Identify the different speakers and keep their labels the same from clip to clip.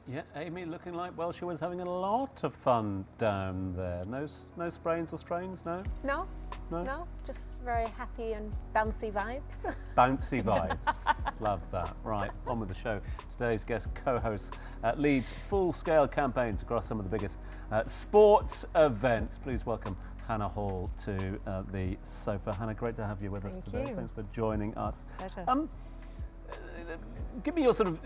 Speaker 1: Yeah, Amy looking like, well, she was having a lot of fun down there. No sprains or strains, no?
Speaker 2: No,
Speaker 1: No?
Speaker 2: no, just very happy and bouncy vibes.
Speaker 1: Bouncy vibes. Love that. Right, on with the show. Today's guest co-host leads full-scale campaigns across some of the biggest sports events. Please welcome Hannah Hall to the sofa. Hannah, great to have you with us today.
Speaker 2: You.
Speaker 1: Thanks for joining us.
Speaker 2: Pleasure.
Speaker 1: Give me your sort of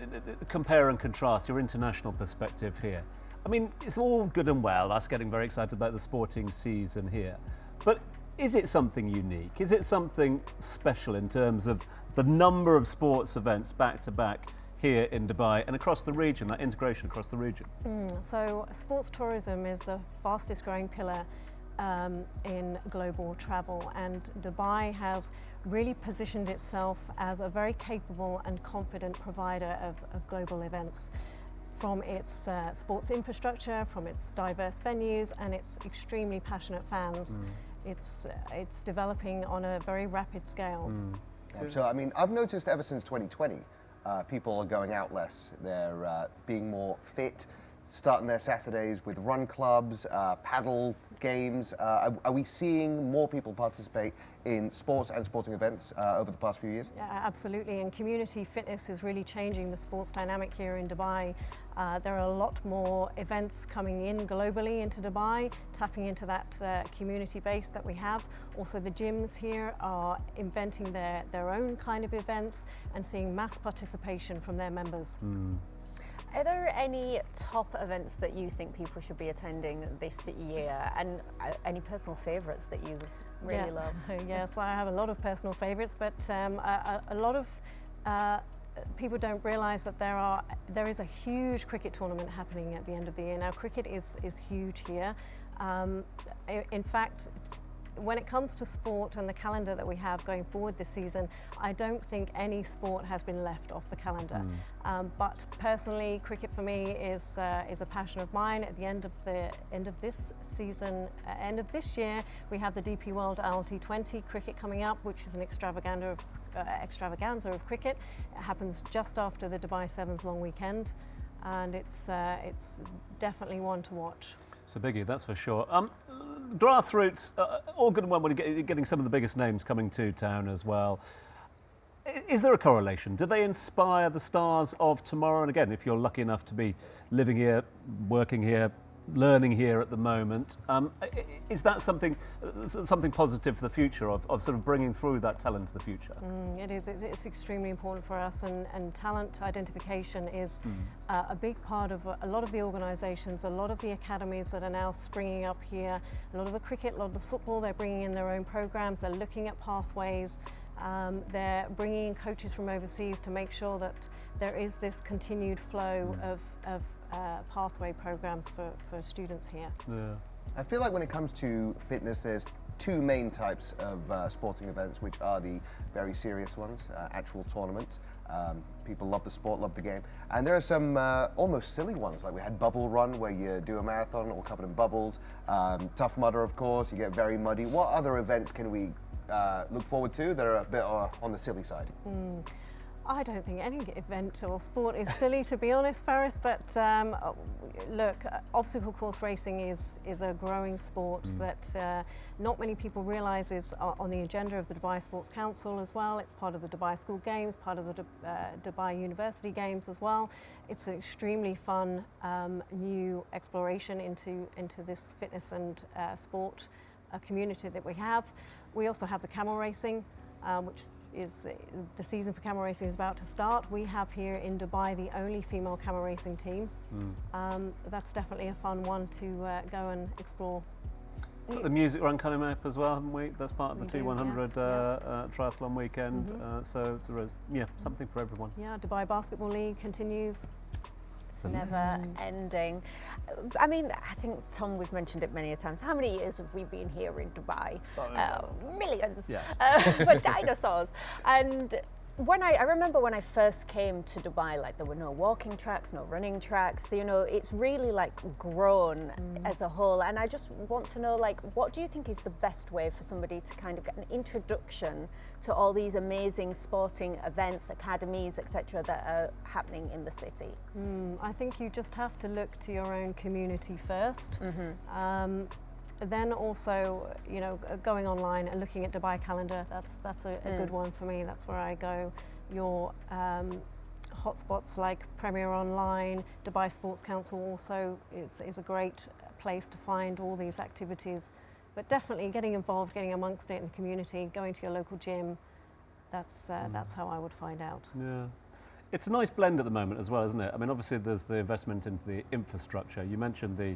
Speaker 1: compare and contrast, your international perspective here. I mean, it's all good and well, us getting very excited about the sporting season here, but is it something unique? Is it something special in terms of the number of sports events back to back here in Dubai and across the region, that integration across the region?
Speaker 3: So sports tourism is the fastest growing pillar in global travel, and Dubai has really positioned itself as a very capable and confident provider of global events, from its sports infrastructure, from its diverse venues and its extremely passionate fans. It's developing on a very rapid scale.
Speaker 4: So, I mean, I've noticed ever since 2020, people are going out less. They're being more fit, starting their Saturdays with run clubs, paddle games. Are we seeing more people participate in sports and sporting events over the past few years?
Speaker 3: Yeah, absolutely, and community fitness is really changing the sports dynamic here in Dubai. There are a lot more events coming in globally into Dubai, tapping into that community base that we have. Also, the gyms here are inventing their own kind of events and seeing mass participation from their members.
Speaker 2: Are there any top events that you think people should be attending this year, and any personal favourites that you really love?
Speaker 3: Yes, I have a lot of personal favourites, but a lot of people don't realise that there is a huge cricket tournament happening at the end of the year. Now, cricket is huge here. In fact, when it comes to sport and the calendar that we have going forward this season, I don't think any sport has been left off the calendar. But personally, cricket for me is a passion of mine. At the end of this season, end of this year, we have the DP World ILT20 cricket coming up, which is an extravaganza of cricket. It happens just after the Dubai Sevens long weekend, and it's definitely one to watch.
Speaker 1: It's a biggie, that's for sure. Grassroots, all good and well when you're getting some of the biggest names coming to town as well. Is there a correlation? Do they inspire the stars of tomorrow? And again, if you're lucky enough to be living here, working here, learning here at the moment, is that something positive for the future of sort of bringing through that talent to the future?
Speaker 3: It is. It's extremely important for us, and talent identification is a big part of a lot of the organisations, a lot of the academies that are now springing up here, a lot of the cricket, a lot of the football. They're bringing in their own programs, they're looking at pathways, they're bringing in coaches from overseas to make sure that there is this continued flow of pathway programs for students here.
Speaker 1: Yeah.
Speaker 4: I feel like when it comes to fitness, there's two main types of sporting events, which are the very serious ones, actual tournaments. People love the sport, love the game. And there are some almost silly ones, like we had Bubble Run, where you do a marathon all covered in bubbles. Tough Mudder, of course, you get very muddy. What other events can we look forward to that are a bit on the silly side?
Speaker 3: I don't think any event or sport is silly, to be honest, Faris, but look, obstacle course racing is a growing sport that not many people realise is on the agenda of the Dubai Sports Council as well. It's part of the Dubai School Games, part of the Dubai University Games as well. It's an extremely fun new exploration into this fitness and sport community that we have. We also have the camel racing, which is the season for camel racing is about to start. We have here in Dubai the only female camel racing team. That's definitely a fun one to go and explore.
Speaker 1: Got the music run coming up as well, haven't we? That's part of the
Speaker 3: We do,
Speaker 1: T100
Speaker 3: yes, yeah.
Speaker 1: triathlon weekend. So there is, something for everyone.
Speaker 3: Yeah, Dubai Basketball League continues.
Speaker 2: It's never ending. I mean, I think, Tom, we've mentioned it many times. How many years have we been here in Dubai? Millions.
Speaker 1: Yes.
Speaker 2: But dinosaurs. And I remember when I first came to Dubai, like there were no walking tracks, no running tracks. You know, it's really like grown as a whole. And I just want to know, like, what do you think is the best way for somebody to kind of get an introduction to all these amazing sporting events, academies, etc., that are happening in the city?
Speaker 3: I think you just have to look to your own community first. Then also, you know, going online and looking at Dubai Calendar, that's a good one for me. That's where I go. Your hotspots like Premier Online, Dubai Sports Council also is a great place to find all these activities. But definitely getting involved, getting amongst it in the community, going to your local gym, that's how I would find out.
Speaker 1: Yeah. It's a nice blend at the moment as well, isn't it? I mean, obviously there's the investment into the infrastructure. You mentioned a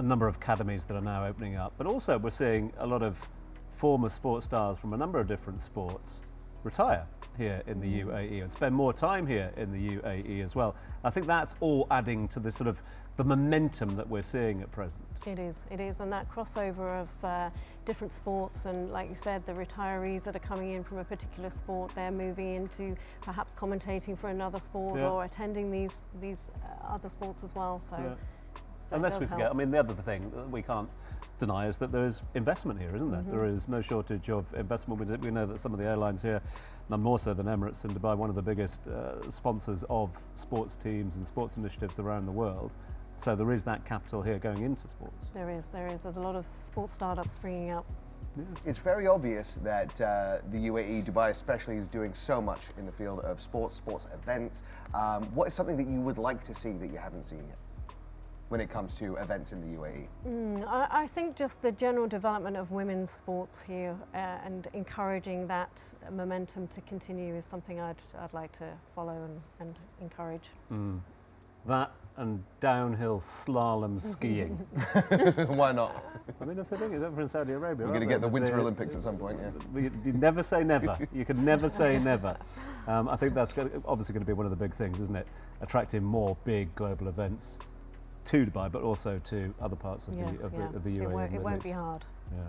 Speaker 1: number of academies that are now opening up, but also we're seeing a lot of former sports stars from a number of different sports retire here in the UAE and spend more time here in the UAE as well. I think that's all adding to the sort of the momentum that we're seeing at present.
Speaker 3: It is, and that crossover of different sports, and like you said, the retirees that are coming in from a particular sport, they're moving into perhaps commentating for another sport or attending these other sports as well. So,
Speaker 1: and lest we forget, I mean, the other thing that we can't deny is that there is investment here, isn't there? There is no shortage of investment. We know that some of the airlines here, none more so than Emirates in Dubai, one of the biggest sponsors of sports teams and sports initiatives around the world. So there is that capital here going into sports.
Speaker 3: There is. There's a lot of sports startups springing up.
Speaker 4: It's very obvious that the UAE, Dubai especially, is doing so much in the field of sports events. What is something that you would like to see that you haven't seen yet when it comes to events in the UAE?
Speaker 3: I think just the general development of women's sports here and encouraging that momentum to continue is something I'd like to follow and encourage.
Speaker 1: That and downhill slalom skiing.
Speaker 4: Why not?
Speaker 1: I mean, that's the thing, is over in Saudi Arabia.
Speaker 4: We're going to get the Winter Olympics at some point, yeah.
Speaker 1: You never say never. You can never say never. I think that's obviously going to be one of the big things, isn't it? Attracting more big global events to Dubai, but also to other parts of the UAE.
Speaker 3: It won't be hard.
Speaker 1: Yeah.